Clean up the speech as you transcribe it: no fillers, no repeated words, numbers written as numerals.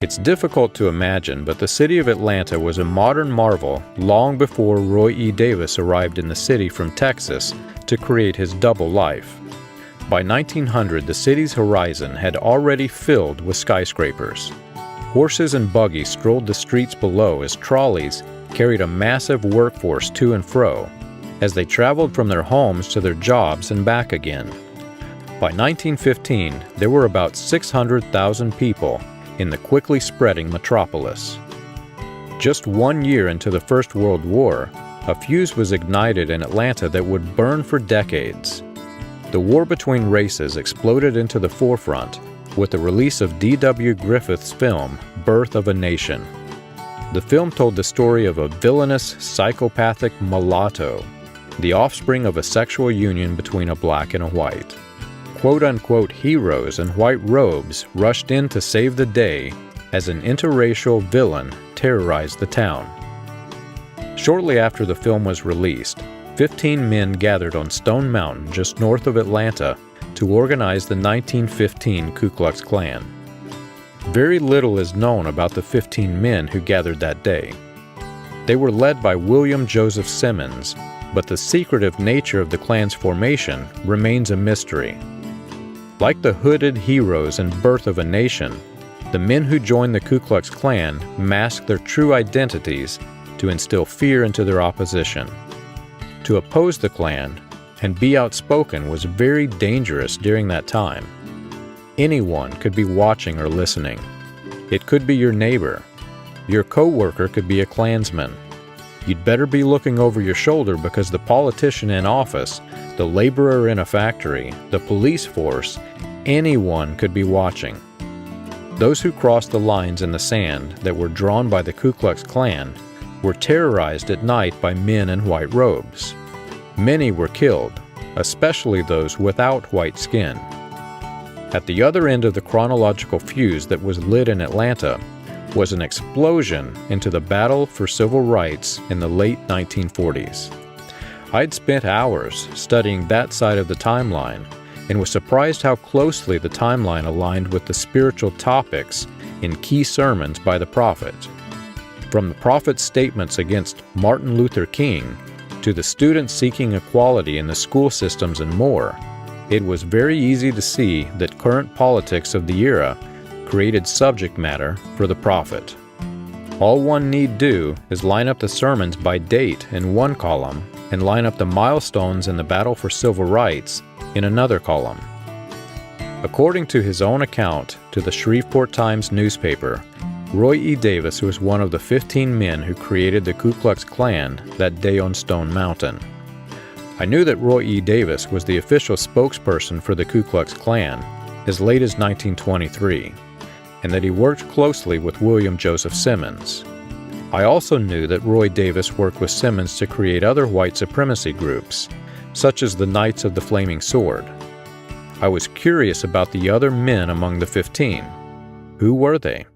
It's difficult to imagine, but the city of Atlanta was a modern marvel long before Roy E. Davis arrived in the city from Texas to create his double life. By 1900, the city's horizon had already filled with skyscrapers. Horses and buggies strolled the streets below as trolleys carried a massive workforce to and fro, as they traveled from their homes to their jobs and back again. By 1915, there were about 600,000 people in the quickly spreading metropolis. Just 1 year into the First World War, a fuse was ignited in Atlanta that would burn for decades. The war between races exploded into the forefront with the release of D.W. Griffith's film, Birth of a Nation. The film told the story of a villainous, psychopathic mulatto, the offspring of a sexual union between a black and a white. Quote-unquote heroes in white robes rushed in to save the day as an interracial villain terrorized the town. Shortly after the film was released, 15 men gathered on Stone Mountain just north of Atlanta to organize the 1915 Ku Klux Klan. Very little is known about the 15 men who gathered that day. They were led by William Joseph Simmons, but the secretive nature of the Klan's formation remains a mystery. Like the hooded heroes in Birth of a Nation, the men who joined the Ku Klux Klan masked their true identities to instill fear into their opposition. To oppose the Klan and be outspoken was very dangerous during that time. Anyone could be watching or listening. It could be your neighbor. Your co-worker could be a Klansman. You'd better be looking over your shoulder because the politician in office, the laborer in a factory, the police force, anyone could be watching. Those who crossed the lines in the sand that were drawn by the Ku Klux Klan were terrorized at night by men in white robes. Many were killed, especially those without white skin. At the other end of the chronological fuse that was lit in Atlanta was an explosion into the battle for civil rights in the late 1940s. I'd spent hours studying that side of the timeline and was surprised how closely the timeline aligned with the spiritual topics in key sermons by the prophet. From the prophet's statements against Martin Luther King to the students seeking equality in the school systems and more, it was very easy to see that current politics of the era created subject matter for the prophet. All one need do is line up the sermons by date in one column and line up the milestones in the battle for civil rights in another column. According to his own account to the Shreveport Times newspaper, Roy E. Davis was one of the 15 men who created the Ku Klux Klan that day on Stone Mountain. I knew that Roy E. Davis was the official spokesperson for the Ku Klux Klan as late as 1923, and that he worked closely with William Joseph Simmons. I also knew that Roy Davis worked with Simmons to create other white supremacy groups, such as the Knights of the Flaming Sword. I was curious about the other men among the 15. Who were they?